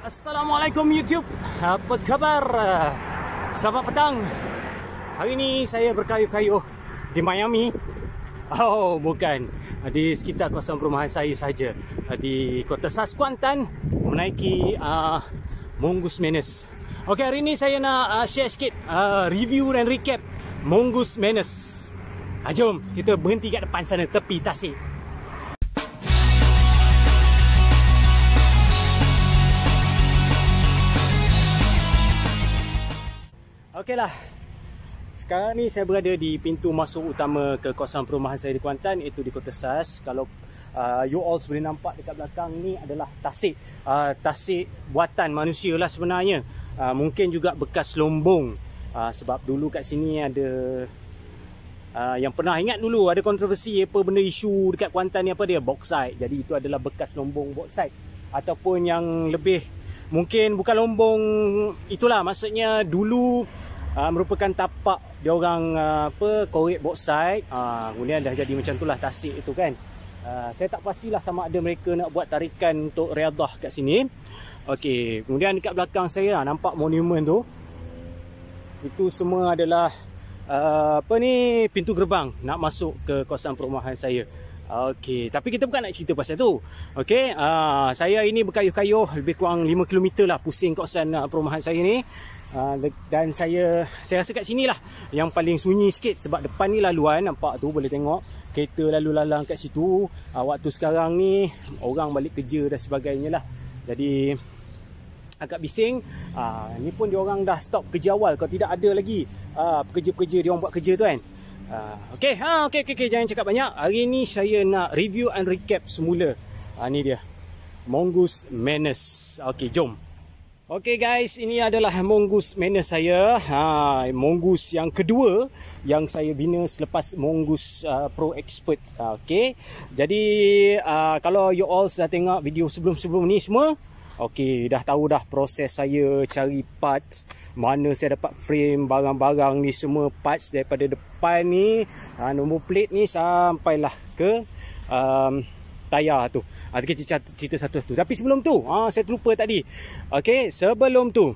Assalamualaikum YouTube. Apa khabar? Selamat petang. Hari ini saya berkayuh-kayuh di Miami. Oh, bukan. Di sekitar kawasan perumahan saya saja. Di Kota Sas Kuantan, menaiki Mongoose Menace. Okey, hari ini saya nak share sikit review dan recap Mongoose Menace. Jom kita berhenti kat depan sana, tepi tasik. Okeylah. Sekarang ni saya berada di pintu masuk utama ke kawasan perumahan saya di Kuantan, iaitu di Kota Sas. Kalau you all boleh nampak dekat belakang ni adalah tasik. Tasik buatan manusia lah sebenarnya. Mungkin juga bekas lombong. Sebab dulu kat sini ada yang pernah ingat dulu ada kontroversi apa benda isu dekat Kuantan ni, apa dia, bauxite. Jadi itu adalah bekas lombong bauxite. Ataupun yang lebih mungkin bukan lombong itulah, maksudnya dulu merupakan tapak dia orang korek bauxite. Kemudian dah jadi macam itulah tasik itu kan. Saya tak pastilah sama ada mereka nak buat tarikan untuk riadah kat sini. Okey, kemudian dekat belakang saya nampak monumen tu. Itu semua adalah pintu gerbang nak masuk ke kawasan perumahan saya. Okey, tapi kita bukan nak cerita pasal tu. Okey, saya ini berkayuh-kayuh lebih kurang 5 km lah pusing kawasan perumahan saya ni. Dan saya rasa kat sini lah yang paling sunyi sikit, sebab depan ni laluan, nampak tu boleh tengok kereta lalu lalang kat situ. Waktu sekarang ni orang balik kerja dan sebagainya lah, jadi agak bising. Ni pun diorang dah stop kerja awal, kalau tidak ada lagi pekerja-pekerja diorang buat kerja tu kan. Okey, jangan cakap banyak. Hari ni saya nak review and recap semula. Ni dia Mongoose Menace. Okey, jom. Okey guys, ini adalah Mongoose Menace saya. Mongoose yang kedua yang saya bina selepas Mongoose Pro Expert. Okey. Jadi kalau you all dah tengok video sebelum-sebelum ni semua, okey, dah tahu dah proses saya cari parts, mana saya dapat frame, barang-barang ni semua, parts daripada depan ni, nombor plate ni sampailah ke tayar tu. Kita cerita satu-satu. Tapi sebelum tu, saya terlupa tadi. Okey, sebelum tu.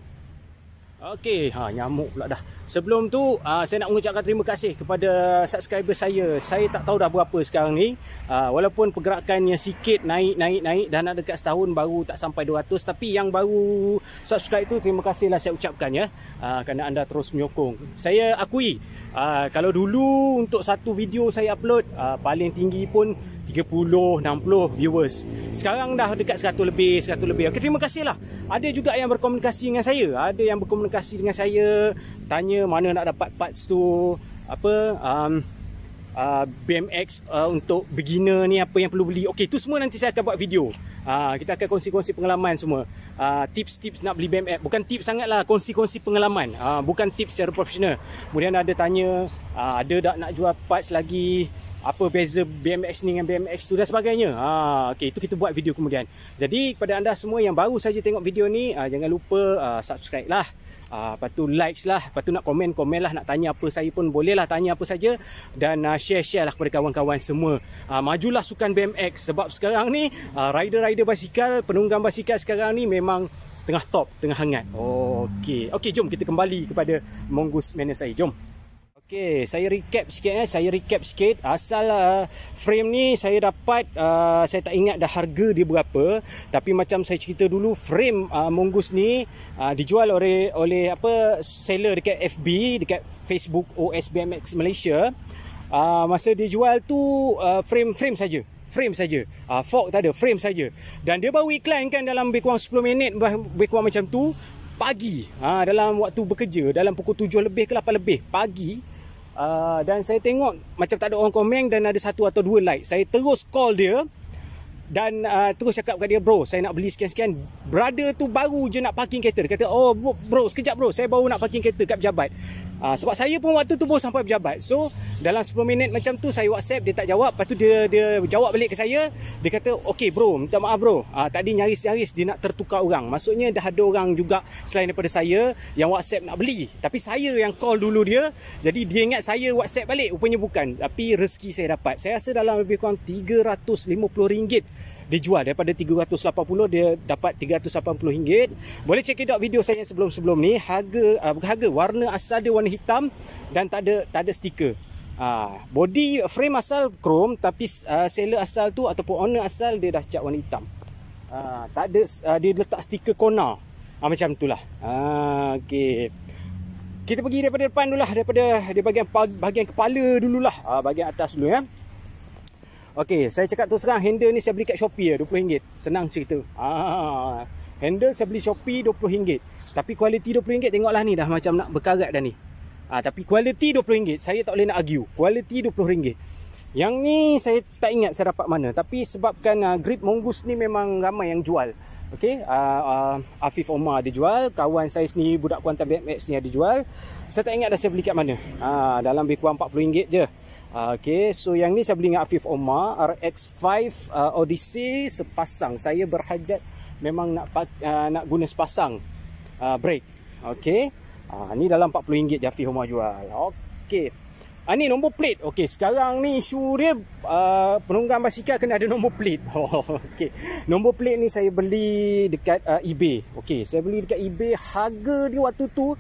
Okey, nyamuk pula dah. Sebelum tu, saya nak mengucapkan terima kasih kepada subscriber saya. Saya tak tahu dah berapa sekarang ni. Walaupun pergerakannya sikit naik. Dah nak dekat setahun baru tak sampai 200. Tapi yang baru subscribe tu, terima kasih lah saya ucapkan ya. Kerana anda terus menyokong. Saya akui, kalau dulu untuk satu video saya upload, paling tinggi pun 30, 60 viewers. Sekarang dah dekat 100 lebih. Okey, terima kasih lah. Ada juga yang berkomunikasi dengan saya. Tanya mana nak dapat parts tu, BMX untuk beginner ni, apa yang perlu beli. Okey, tu semua nanti saya akan buat video. Kita akan kongsi-kongsi pengalaman semua. Tips-tips nak beli BMX. Bukan tips sangat lah, kongsi-kongsi pengalaman. Bukan tips secara profesional. Kemudian ada tanya, ada tak nak jual parts lagi, apa beza BMX ni dengan BMX tu dan sebagainya. Okey, itu kita buat video kemudian. Jadi kepada anda semua yang baru saja tengok video ni, jangan lupa subscribe lah. Lepas tu likes lah. Lepas tu nak komen lah. Nak tanya apa saya pun boleh lah, tanya apa saja. Dan share lah kepada kawan-kawan semua. Majulah sukan BMX. Sebab sekarang ni rider-rider basikal, penunggang basikal sekarang ni memang tengah top, tengah hangat. Okey, jom kita kembali kepada Mongoose Menace saya. Jom. Okey, saya recap sikit. Asal frame ni saya dapat, saya tak ingat dah harga dia berapa. Tapi macam saya cerita dulu, frame Mongoose ni dijual oleh seller dekat FB, dekat Facebook OS BMX Malaysia. Masa dia jual tu frame saja. Fork tak ada, frame saja. Dan dia baru iklankan dalam lebih kurang 10 minit, lebih kurang macam tu, pagi. Dalam waktu bekerja, dalam pukul 7 lebih ke 8 lebih pagi. Dan saya tengok macam tak ada orang komen dan ada 1 atau 2 like. Saya terus call dia dan terus cakap kat dia, bro, saya nak beli sekian-sekian. Brother tu baru je nak parking kereta. Dia kata, oh bro, sekejap bro, saya baru nak parking kereta kat pejabat. Sebab saya pun waktu tu baru sampai pejabat. So dalam 10 minit macam tu saya WhatsApp, dia tak jawab. Lepas tu dia jawab balik ke saya. Dia kata, okey bro, minta maaf bro, tadi nyaris-nyaris dia nak tertukar orang. Maksudnya dah ada orang juga selain daripada saya yang WhatsApp nak beli. Tapi saya yang call dulu dia. Jadi dia ingat saya WhatsApp balik, rupanya bukan. Tapi rezeki saya dapat. Saya rasa dalam lebih kurang RM350 dia jual daripada 380 dia dapat RM380. Boleh check it out video saya sebelum-sebelum ni. Harga warna asal dia warna hitam dan tak ada stiker. Body frame asal chrome, tapi seller asal tu ataupun owner asal dia dah cat warna hitam. Tak ada dia letak stiker corner. Macam itulah. Okey. Kita pergi daripada depan dululah, daripada bahagian kepala dululah. Bahagian atas dulu ya. Okey, saya cakap terus terang, handle ni saya beli kat Shopee RM20. Senang cerita. Handle saya beli Shopee RM20. Tapi kualiti RM20, tengoklah ni dah macam nak berkarat dah ni. Tapi kualiti RM20. Saya tak boleh nak argue. Kualiti RM20. Yang ni saya tak ingat saya dapat mana, tapi sebabkan grip mongoose ni memang ramai yang jual. Okey, Afif Omar ada jual, kawan saya sendiri budak Kuantan BMX ni ada jual. Saya tak ingat dah saya beli kat mana. Dalam lebih kurang RM40 je. Okey, so yang ni saya beli dengan Afif Omar RX5 Odyssey sepasang. Saya berhajat memang nak guna sepasang brake. Okey. Ni dalam RM40 je Afif Omar jual. Okey. Ni nombor plate. Okey, sekarang ni isu dia penunggang basikal kena ada nombor plate. Okey. Nombor plate ni saya beli dekat eBay. Okey, saya beli dekat eBay, harga dia waktu tu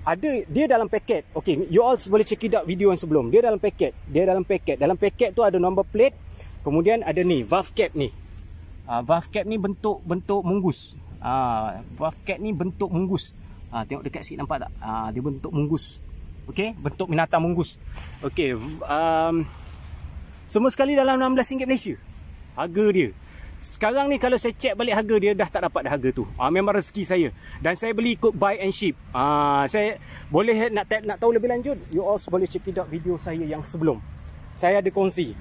ada dia dalam paket. Okey, you all boleh check it out video yang sebelum. Dia dalam paket. Dalam paket tu ada nombor plate. Kemudian ada ni valve cap ni. Valve cap ni bentuk munggus. Valve cap ni bentuk munggus. Tengok dekat sini nampak tak? Dia bentuk munggus. Okey, bentuk binatang munggus. Okey, semua sekali dalam RM16 Malaysia harga dia. Sekarang ni kalau saya check balik harga dia, dah tak dapat dah harga tu. Memang rezeki saya. Dan saya beli ikut buy and ship. Saya boleh nak tahu lebih lanjut, you all boleh check it out video saya yang sebelum. Saya ada kongsi.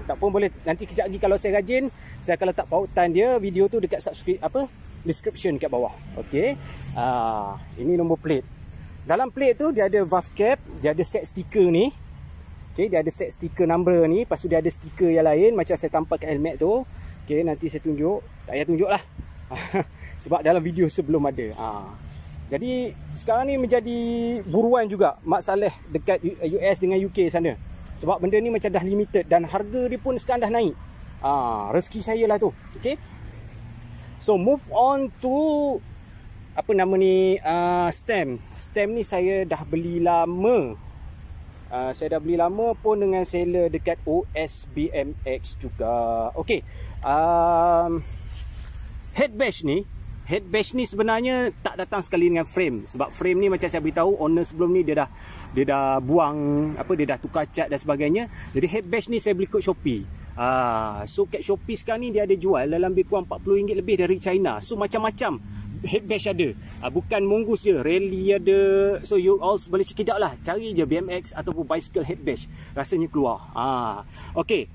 Tak pun boleh, nanti kejap lagi kalau saya rajin, saya akan letak pautan dia video tu dekat description kat bawah. Okey. Ini nombor plate. Dalam plate tu dia ada valve cap, dia ada set stiker ni. Okey, dia ada set stiker number ni, lepas tu dia ada stiker yang lain macam saya tampal kat helmet tu. Okey, nanti saya tunjuk. Tak payah tunjuklah. Sebab dalam video sebelum ada. Jadi sekarang ni menjadi buruan juga masalah dekat US dengan UK sana. Sebab benda ni macam dah limited dan harga dia pun sekarang dah naik. Rezeki saya lah tu. Okey. So move on to apa nama ni, stem ni saya dah beli lama. Saya dah beli lama pun dengan seller dekat OS BMX juga. Okey. Head bash ni sebenarnya tak datang sekali dengan frame. Sebab frame ni macam saya beritahu, owner sebelum ni dia dah buang dia dah tukar cat dan sebagainya. Jadi head bash ni saya beli kat Shopee. So kat Shopee sekarang ni dia ada jual dalam lebih kurang RM40 lebih dari China. So macam-macam head bash ada. Bukan mongoose je, rally ada. So you all boleh check it out lah. Cari je BMX ataupun bicycle head bash, rasanya keluar. Okey.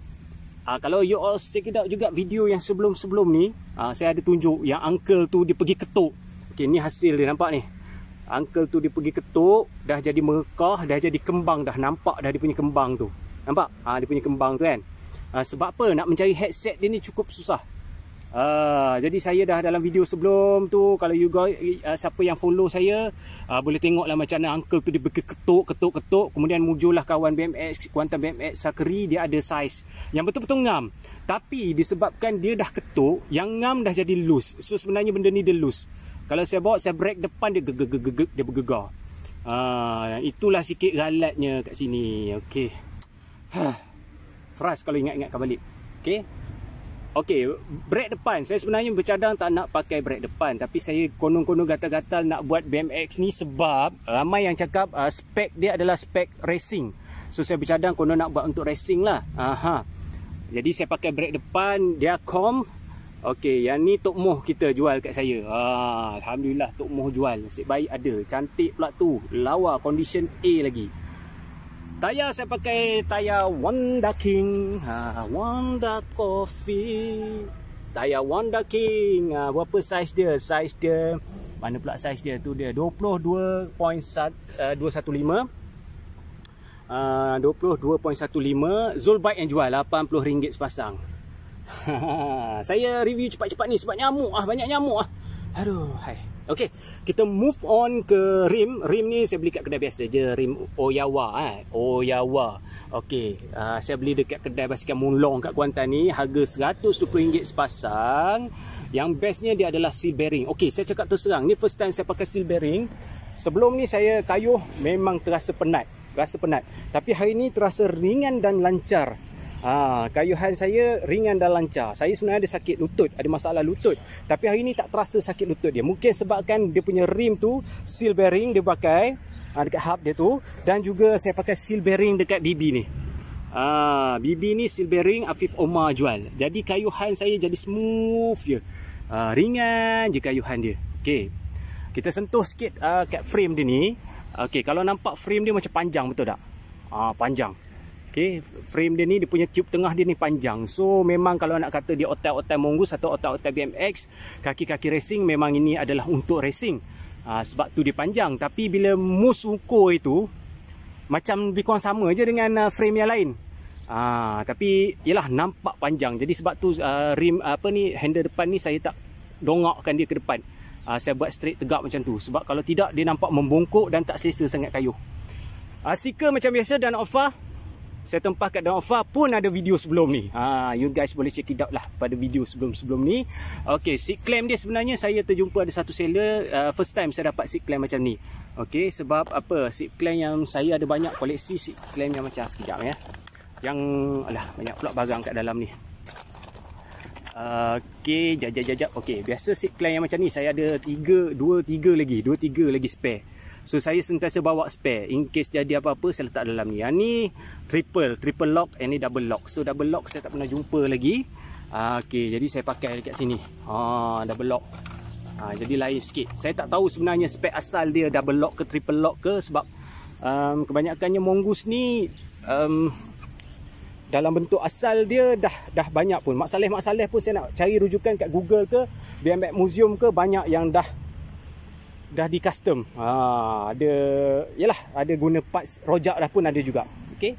Kalau you all check it out juga video yang sebelum-sebelum ni, saya ada tunjuk yang uncle tu dia pergi ketuk. Okey, ni hasil dia, nampak ni. Uncle tu dia pergi ketuk, dah jadi merekah, dah jadi kembang dah. Nampak dah dia punya kembang tu. Nampak? Dia punya kembang tu kan. Sebab apa? Nak mencari headset dia ni cukup susah. Jadi saya dah dalam video sebelum tu, kalau you guys siapa yang follow saya, boleh tengoklah macam mana uncle tu dia ketuk, kemudian muncullah kawan BMX, Kuantan BMX Sakri, dia ada size yang betul-betul ngam. Tapi disebabkan dia dah ketuk, yang ngam dah jadi loose. So sebenarnya benda ni dia loose. Kalau saya bawa, saya brake depan, dia dia bergegar. Itulah sikit galatnya kat sini. Okey. Frust kalau ingat-ingatkan balik. Okey. Okey, brake depan. Saya sebenarnya bercadang tak nak pakai brake depan, tapi saya konon-konon gatal-gatal nak buat BMX ni sebab ramai yang cakap spek dia adalah spek racing. So saya bercadang konon nak buat untuk racing lah. Jadi saya pakai brake depan, dia com. Okey, yang ni Tok Moh kita jual kat saya. Alhamdulillah Tok Moh jual. Nasib baik ada. Cantik pula tu. Lawa, condition A lagi. Tayar saya pakai tayar Wanda King, Wanda Coffee. Tayar Wanda King. Berapa saiz dia? Saiz dia, mana pula saiz dia tu, dia 22.215. 22.15. Zolbike yang jual RM80 sepasang. Saya review cepat-cepat ni sebab nyamuk banyak nyamuk. Aduh, hai. Okey, kita move on ke rim. Rim ni saya beli kat kedai biasa je, rim Oyawa. Oyawa. Okey, saya beli dekat kedai basikal Munlong kat Kuantan ni, harga RM120 sepasang. Yang bestnya dia adalah seal bearing. Okey, saya cakap terus terang, ni first time saya pakai seal bearing. Sebelum ni saya kayuh memang terasa penat, tapi hari ni terasa ringan dan lancar. Kayuhan saya ringan dan lancar. Saya sebenarnya ada sakit lutut, ada masalah lutut, tapi hari ni tak terasa sakit lutut dia. Mungkin sebabkan dia punya rim tu seal bearing dia pakai dekat hub dia tu, dan juga saya pakai seal bearing dekat BB ni. BB ni seal bearing Afif Omar jual. Jadi kayuhan saya jadi smooth je. Ringan je kayuhan dia. Okey. Kita sentuh sikit kat frame dia ni. Okey, kalau nampak frame dia macam panjang, betul tak? Panjang. Okay, frame dia ni, dia punya tube tengah dia ni panjang. So memang kalau nak kata dia otai-otai mongoose atau otai-otai BMX, kaki-kaki racing, memang ini adalah untuk racing. Sebab tu dia panjang. Tapi bila moose ukur itu macam lebih kurang sama je dengan frame yang lain. Tapi yalah, nampak panjang. Jadi sebab tu rim handle depan ni saya tak dongakkan dia ke depan. Saya buat straight tegak macam tu. Sebab kalau tidak dia nampak membongkok dan tak selesa sangat kayuh. Stiker macam biasa dan offer. Saya tempah kat dalam offer pun ada video sebelum ni. You guys boleh check it out lah pada video sebelum ni. Okay, seat clamp dia sebenarnya saya terjumpa ada satu seller. First time saya dapat seat clamp macam ni. Okay, sebab apa? Seat clamp yang saya ada banyak koleksi seat clamp yang macam sekejap ya. Yang banyak pula barang kat dalam ni. Okay, jap. Okay, biasa seat clamp yang macam ni saya ada 2-3 lagi spare. So saya sentiasa bawa spare. In case jadi apa-apa saya letak dalam ni. Yang ni triple lock, and ni double lock. So double lock saya tak pernah jumpa lagi. Okay, jadi saya pakai dekat sini. Double lock. Jadi lain sikit. Saya tak tahu sebenarnya spek asal dia double lock ke triple lock ke. Sebab kebanyakannya mongoose ni dalam bentuk asal dia dah banyak pun. Mak Saleh pun saya nak cari rujukan kat Google ke BMX Museum ke, banyak yang dah di custom. Ada guna parts rojak dah pun ada juga. Okey.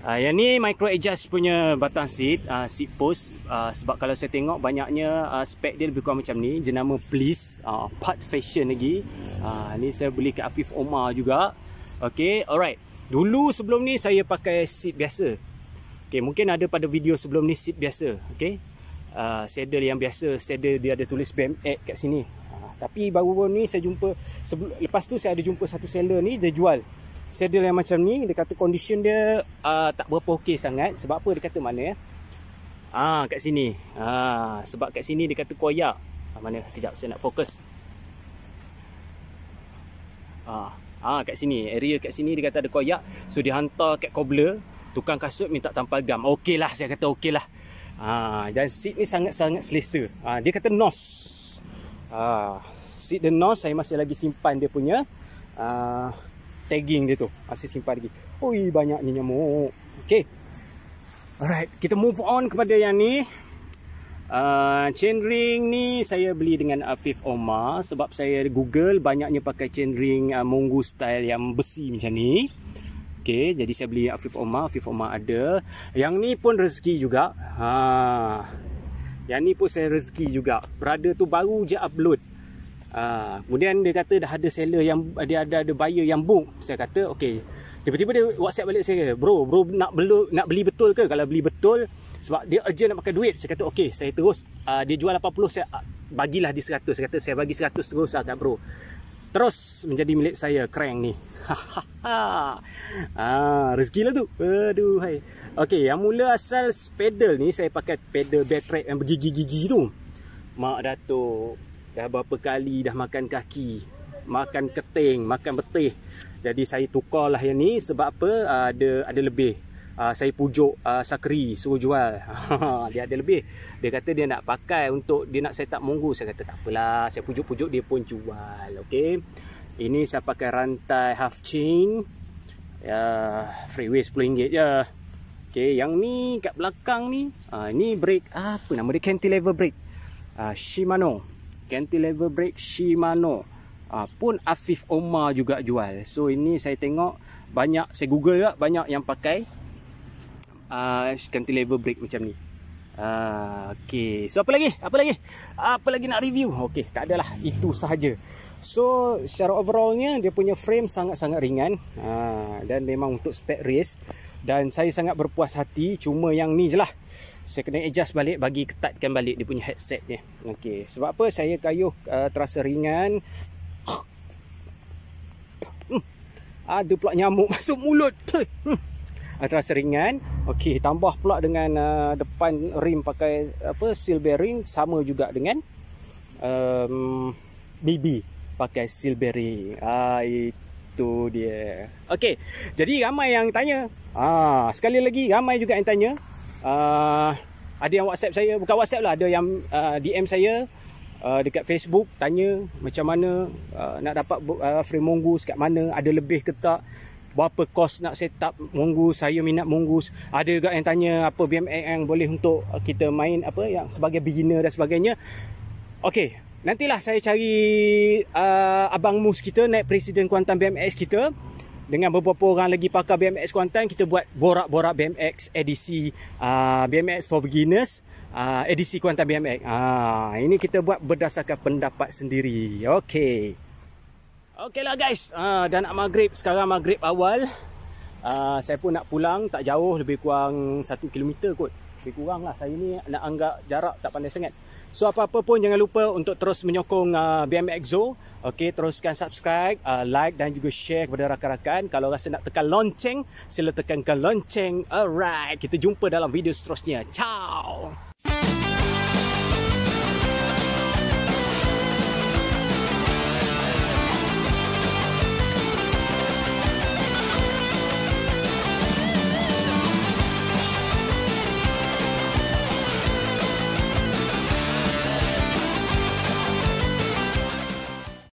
Yang ni micro adjust punya batang seat, seat post. Sebab kalau saya tengok banyaknya spek dia lebih kurang macam ni, jenama Please, part fashion lagi. Ni saya beli kat Afif Omar juga. Okey, alright. Dulu sebelum ni saya pakai seat biasa. Okey, mungkin ada pada video sebelum ni seat biasa. Okey. Saddle yang biasa, saddle dia ada tulis BMX kat sini. Tapi baru-baru ni saya jumpa, lepas tu saya ada jumpa satu seller ni, dia jual saddle yang macam ni. Dia kata condition dia tak berapa okey sangat. Sebab apa? Dia kata mana ya? Kat sini. Sebab kat sini dia kata koyak. Mana? Sekejap saya nak fokus. Kat sini, area kat sini dia kata ada koyak. So dia hantar kat cobbler, tukang kasut minta tampal gam. Okey lah, saya kata okey lah. Dan seat ni sangat-sangat selesa. Dia kata NOS. Seat the NOS, saya masih lagi simpan dia punya tagging dia tu. Masih simpan lagi. Oi, banyaknya nyamuk. Okay, alright, kita move on kepada yang ni. Chainring ni saya beli dengan Afif Omar. Sebab saya Google banyaknya pakai chainring mongoose style yang besi macam ni. Okay, jadi saya beli Afif Omar. Afif Omar ada. Yang ni pun rezeki juga. Yang ni pun saya rezeki juga. Brother tu baru je upload. Kemudian dia kata dah ada seller yang dia ada buyer yang book. Saya kata okey. Tiba-tiba dia WhatsApp balik saya, bro nak beli betul ke? Kalau beli betul, sebab dia urgent nak pakai duit. Saya kata okey, saya terus dia jual 80, saya bagilah dia 100. Saya kata saya bagi 100 terus lah kat bro. Terus menjadi milik saya crank ni. Rezeki lah tu. Aduh hai. Okey, yang mula asal pedal ni saya pakai pedal backtrack yang bergigi-gigi tu. Mak Datuk dah berapa kali dah makan kaki, makan keting, makan betih. Jadi saya tukarlah yang ni sebab apa? Ada lebih. Saya pujuk Sakri suruh jual. Dia ada lebih. Dia kata dia nak pakai untuk dia nak set up mongoose. Saya kata tak apalah, saya pujuk-pujuk dia pun jual. Okey. Ini saya pakai rantai half chain. Freeway RM10 je. Okey, yang ni kat belakang ni, ni brake apa nama dia? Cantilever brake. Shimano. Cantilever brake Shimano. Pun Afif Omar juga jual. So ini saya tengok banyak, saya Google juga banyak yang pakai cantilever brake macam ni. Okey, so apa lagi nak review? Okey, tak adalah, itu sahaja. So secara overallnya dia punya frame sangat-sangat ringan, dan memang untuk spec race. Dan saya sangat berpuas hati. Cuma yang ni je lah, saya kena adjust balik, bagi ketatkan balik dia punya headset ni. Okey, sebab apa saya kayuh terasa ringan. Ada pula nyamuk masuk mulut. Terasa ringan. Okey, tambah pula dengan depan rim pakai seal bearing, sama juga dengan BB pakai seal bearing. Itu dia. Okey, jadi ramai yang tanya. Sekali lagi, ramai juga yang tanya. Ada yang WhatsApp saya, bukan WhatsApp lah, ada yang DM saya dekat Facebook, tanya macam mana nak dapat frame mongoose kat mana, ada lebih ke tak, berapa kos nak set up mongoose, saya minat mongoose. Ada juga yang tanya apa BMX yang boleh untuk kita main yang sebagai beginner dan sebagainya. Okey, nantilah saya cari Abang Mus kita, naik Presiden Kuantan BMX kita, dengan beberapa orang lagi pakar BMX Kuantan. Kita buat borak-borak BMX edisi BMX for Beginners, edisi Kuantan BMX. Ini kita buat berdasarkan pendapat sendiri. Okey. Okeylah guys, dah nak maghrib. Sekarang maghrib awal. Saya pun nak pulang, tak jauh, lebih kurang 1 km kot. Lebih kurang lah. Saya ni nak anggap jarak tak pandai sangat. So apa-apa pun jangan lupa untuk terus menyokong BMX Zo. Okey, teruskan subscribe, like dan juga share kepada rakan-rakan. Kalau rasa nak tekan lonceng, sila tekankan lonceng. Alright, kita jumpa dalam video seterusnya. Ciao.